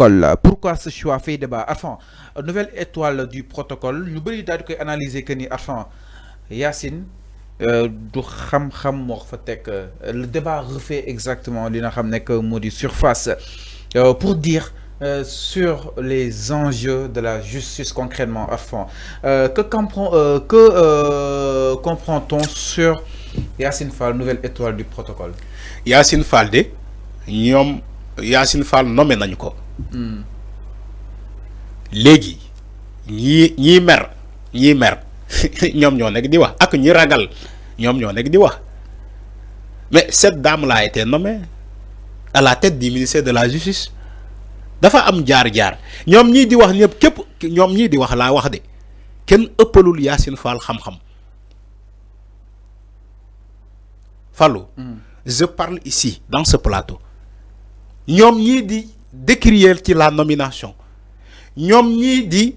protocole. Pourquoi ce choix fait débat? Enfin, nouvelle étoile du protocole. Nous devons analyser que ni enfin Yacine du xam-xam moo fa teg le débat refait exactement li nga xam nekk moo di surface pour dire sur les enjeux de la justice concrètement à fond. Comprend-on sur Yacine Fall, nouvelle étoile du protocole? Yacine Fall de ñoom Yacine Fall nommé nañu ko. Léegi ñii mer ñoom ñoo nekk di wax ak ñi ragal ñoom ñoo nekk di wax mais cette dame là a été nommée à la tête du ministère de la justice dafa am jaar-jaar ñoom ñii di wax ñëpp képp ñoom ñii di wax laa wax de kenn ëppalul Yacine Fall xam-xam Fallou. Je parle ici dans ce plateau ñoom ñii di décrier ci la nomination ñoom ñii di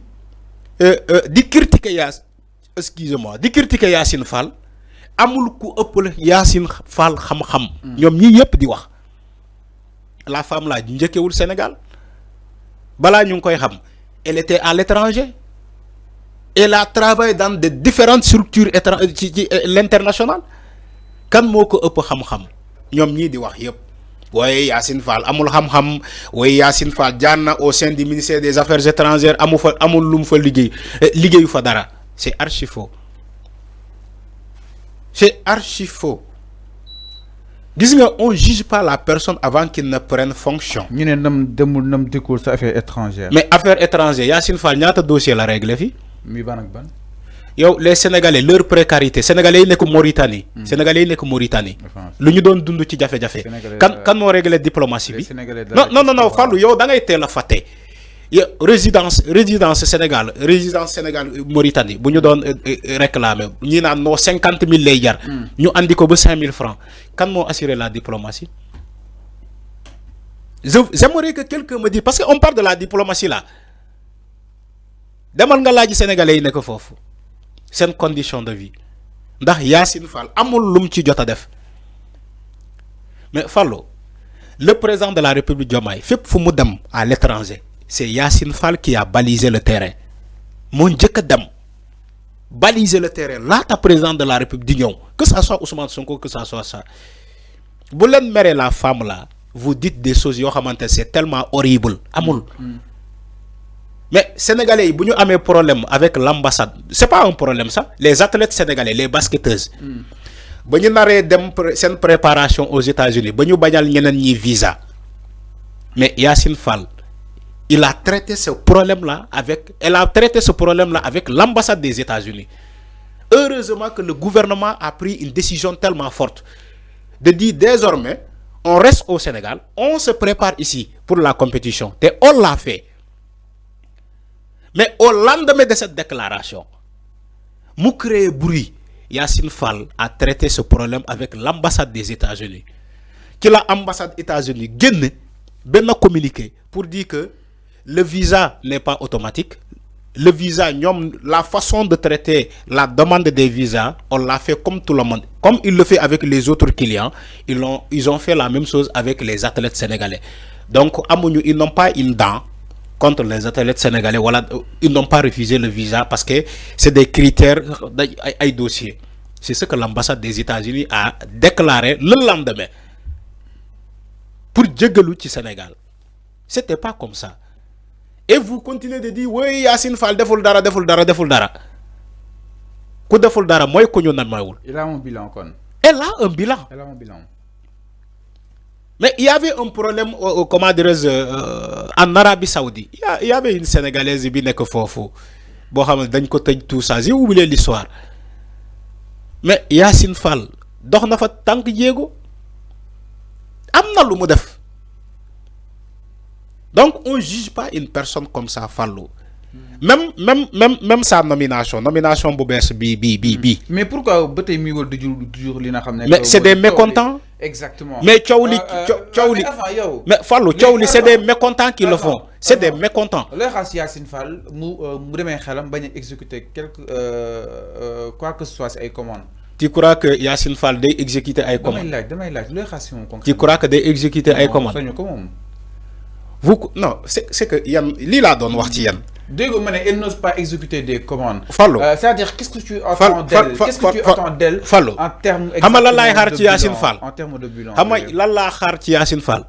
critiquer excusez-moi di critiquer Yacine Fall amul ku ëppal Yacine Fall xam-xam. ñoom ñii yëpp di wax la femme là njëkkewul Sénégal balaa ñu ngi koy xam elle était à l'étranger elle a travaillé dans de différentes structures ci l'international kan moo ko ëpp xam-xam ñoom ñii di wax yëpp waaye Yacine Fall amul xam-xam waaye Yacine Fall jaan na au sein du ministère des affaires étrangères amul lu mu fa liggéeyu fa dara c'est archi faux c'est archi faux gis nga on juge pas la personne avant qu'il ne prenne fonction. ñu ne nam dëkkul sa affaire étrangère. mais affaire étrangère Yacine Fall ñaata dossier la réglé fi. mi ban ak ban. yow les sénégalais leur précarité sénégalais yi nekk Mauritanie. sénégalais yi nekk Mauritanie. lu ñu doon dund ci jafe-jafe. kan moo réglé diplomatie bi. non Fallou yow da ngay teel a fàtte. résidence Sénégal Mauritanie bu ñu doon réclamer ñi naan noo 50 000 lay jar. ñu andi ko ba 5 000 francs kan moo assuré la diplomatie. J'aimerais que quelqu'un me dise parce que on parle de la diplomatie là demal nga laaj sénégalais yi nekk foofu. C'est une condition de vie ndax Yacine Fall amul lum ci jota def mais Fallou le président de la République Diomaye fépp fu mu dem à l'étranger c'est Yacine Fall qui a balisé le terrain moo njëkk a dem baliser le terrain laata président de la République di ñëw que ça soit Ousmane Sonko que ça soit ça bu leen meree la femme là vous dites des choses yoo xamante c'est tellement horrible amul. Mais Sénégalais, si nous avons un problème avec l'ambassade, ce n'est pas un problème ça. Les athlètes sénégalais, les basketteuses, si nous avons une préparation aux États-Unis, si nous avons un visa, mais Yacine Fall, elle a traité ce problème-là avec l'ambassade des États-Unis. Heureusement que le gouvernement a pris une décision tellement forte de dire désormais, on reste au Sénégal, on se prépare ici pour la compétition. Et on l'a fait. Mais au lendemain de cette déclaration, mou créé bruit, Yacine Fall a traité ce problème avec l'ambassade des États-Unis. Que l'ambassade des États-Unis gagne ben communiqué pour dire que le visa n'est pas automatique. Le visa, la façon de traiter la demande des visas, on l'a fait comme tout le monde. Comme il le fait avec les autres clients, ils ont fait la même chose avec les athlètes sénégalais. Donc, ils n'ont pas une dent contre les athlètes sénégalais, voilà, ils n'ont pas refusé le visa parce que c'est des critères, des dossiers. C'est ce que l'ambassade des États-Unis a déclaré le lendemain pour Djegelou du Sénégal. C'était pas comme ça. Et vous continuez de dire, oui, Yacine Fall, deful dara. Ku deful dara, moi, il a un bilan, kon. Elle a un bilan. Mais il y avait un problème, comment dirais-je, en Arabie Saoudite. Il y avait une Sénégalaise qui n'est que faux. Bon, tout ça, j'ai oublié l'histoire. Mais Yacine Fall, donc n'a fait tant que Diego. Amna lu mu def. Donc on ne juge pas une personne comme ça, Fallou. Même sa nomination Boubès bi. Mais pourquoi bataille miwol toujours li na xamné? Mais c'est des mécontents. Exactement. Mais Tchaouli. Mais Fallou, Tchaouli, c'est des mécontents qui le font. C'est des mécontents. Le xass Yacine Fall mu demé xelam bañ exécuter quoi que ce soit ay commandes. Tu crois que Yacine Fall doit exécuter ay commandes? Damay laaj le xass Tu crois que doit exécuter ay commandes? vous non c'est que yan lii laa doon wax ci yan. Dégg nga elle n'ose pas exécuter des commandes. Fallo c'est-à-dire qu'est-ce que tu attends d'elle? Qu'est-ce que tu attends d'elle? Fallo en termes xam nga lan laay xaar ci Yacine Fall. En termes de bilan. xam nga lan laa xaar ci Yacine Fall.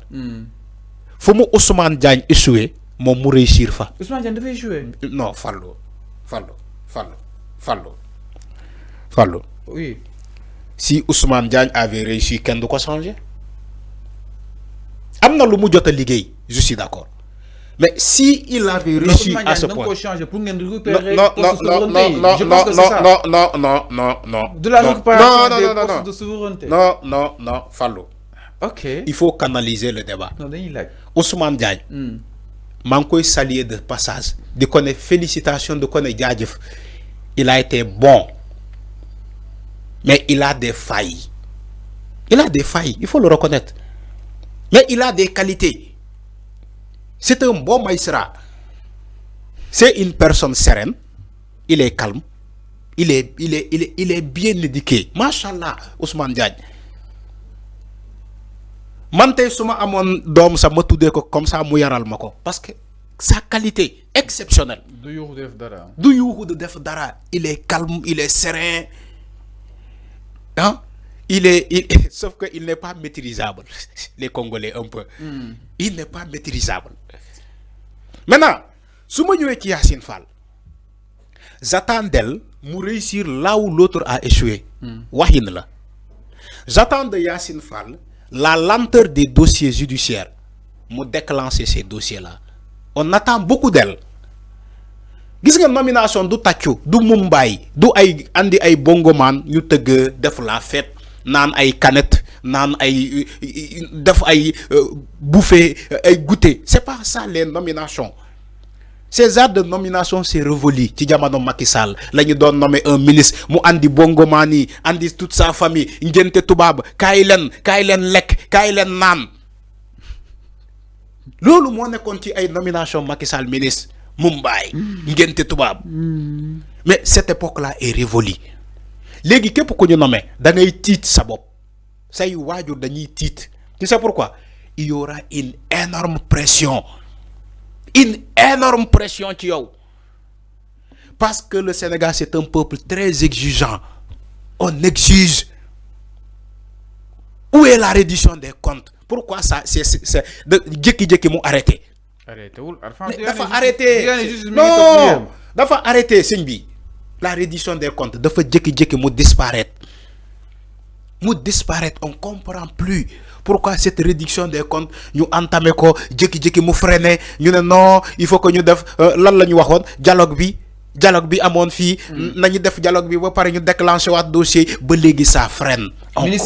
fu mu Ousmane Diagne échoué moom mu réussir fa. Ousmane Diagne dafay échoué. Non Fallo. Oui. Si Ousmane Diagne avait réussi kenn du ko changer. am na lu mu jot a liggéey je suis d'accord. Mais si il avait réussi à ce point, non, Fallo. Ok. Il faut canaliser le débat. Ousmane Diagne, manque saluer de passage, de connaître félicitations, de connaître Djadjef. Il a été bon, mais il a des failles. Il faut le reconnaître. Mais il a des qualités. C'est un bon maïsra. C'est une personne sereine. Il est calme. Il est bien éduqué. Machallah, Ousmane Diagne. Mante suma amon dom sa ma tudé ko comme ça mu yaral mako parce que sa qualité exceptionnelle. Du yuxu de def dara. Il est calme, il est serein. Hein? Sauf qu'il n'est pas maîtrisable. Les Congolais un peu. Il n'est pas maîtrisable. Maintenant, si je suis Yacine Fall, j'attends d'elle de réussir là où l'autre a échoué. J'attends de Yacine Fall la lenteur des dossiers judiciaires. Me déclencher ces dossiers-là. On attend beaucoup d'elle. Gis nga nomination du Tacho, du Mumbai, du ay andi ay bongoman ñu teug def la fête. Nan ay canette nan ay def ay bouffer ay goûter, c'est pas ça les nominations. Ces actes de nomination c'est révolu ci jamono Macky Sall lañu doon nommer un ministre mu andi bongomani andi toute sa famille ngenté tubab kay len lek kay len nan lolu mo nekkon ci ay nomination Macky Sall ministre Mumbai ngenté tubab. Mais cette époque là est révolue. Légui képp ko ñu nommé da ngay tiit sa bop say wajur dañuy tiit. Tu sais pourquoi? Il y aura une énorme pression ci yow parce que le Sénégal c'est un peuple très exigeant. On exige. Où est la reddition des comptes? Pourquoi ça c'est jékki-jékki mu arrêté dafa arrêté non dafa arrêté sëñ bi. La reddition des comptes dafa jékki-jékki mu disparaître on comprend plus pourquoi cette réduction des comptes ñu entamé ko jékki-jékki mu freiner ñu ne non il faut que ñu def lan la ñu waxoon dialogue bi amone fi nañu def dialogue bi ba paré ñu déclencher wat dossier ba légui ça freine. Mais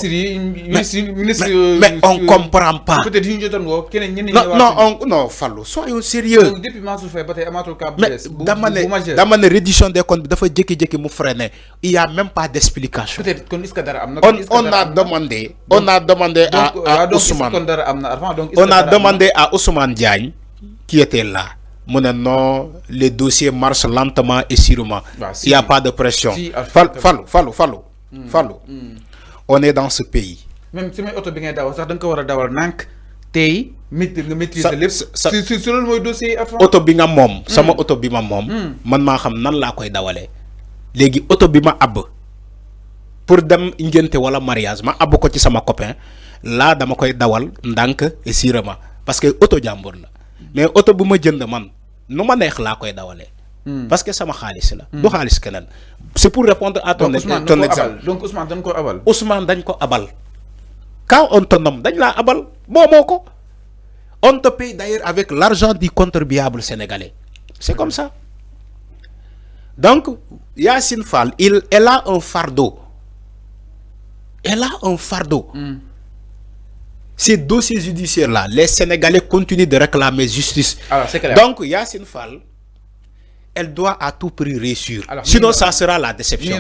on comprend pas. Peut-être ñu jotoon wo keneen ñeneen non Fallo soyons sérieux. Donc depuis Mansour Faye batay amatul cap dama ne reddition des comptes dafa jékki-jékki mu freiner. Il y a même pas d'explication. Peut-être kon est-ce que dara amna on a demandé à Ousmane. On a demandé à Ousmane Diagne qui était là. Non, les dossiers marchent lentement et sûrement. Il n'y a pas de pression. Fallo. On est dans ce pays. Même si auto bi ngay daw sax dang ko wara dawal nank tay maîtriser lepp sur le moy dossier auto bi nga mom sama auto bi ma mom man ma xam nan la koy dawalé légui auto bi ma ab pour dem ngenté wala mariage ma ab ko ci sama copain là dama koy dawal ndank et sûrement parce que auto jambour la mais auto bu ma jënd man numa neex la koy dawalé parce que sama xaliss la du xaliss kenen c'est pour répondre à ton exemple. Donc Ousmane dañ ko abal quand on te nomme dañ la abal momoko on te paye d'ailleurs avec l'argent du contribuable sénégalais c'est comme ça. Donc Yacine Fall elle a un fardeau Ces dossiers judiciaires là les Sénégalais continuent de réclamer justice. Alors, c'est clair. Donc Yacine Fall elle doit à tout prix réussir. Alors, sinon ça sera la déception.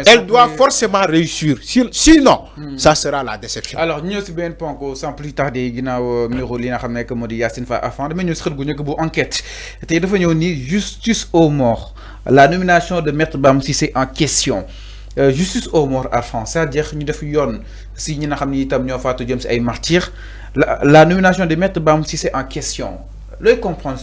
Elle doit forcément réussir. Sinon ça sera la déception. Alors nous aussi bien point sans plus tarder ginaaw miro li nga xamné que modi Yacine Fall avant dama ñu xët gu ñëk bu enquête té dafa ñëw ni justice aux morts. La nomination de Maître Bamba Cissé en question. Justice aux morts à France, c'est-à-dire ñu def yoon si ñi nga xamni itam ñoo faatu jëm ci ay martyrs la nomination de Maître Bamba Cissé en question looy comprendre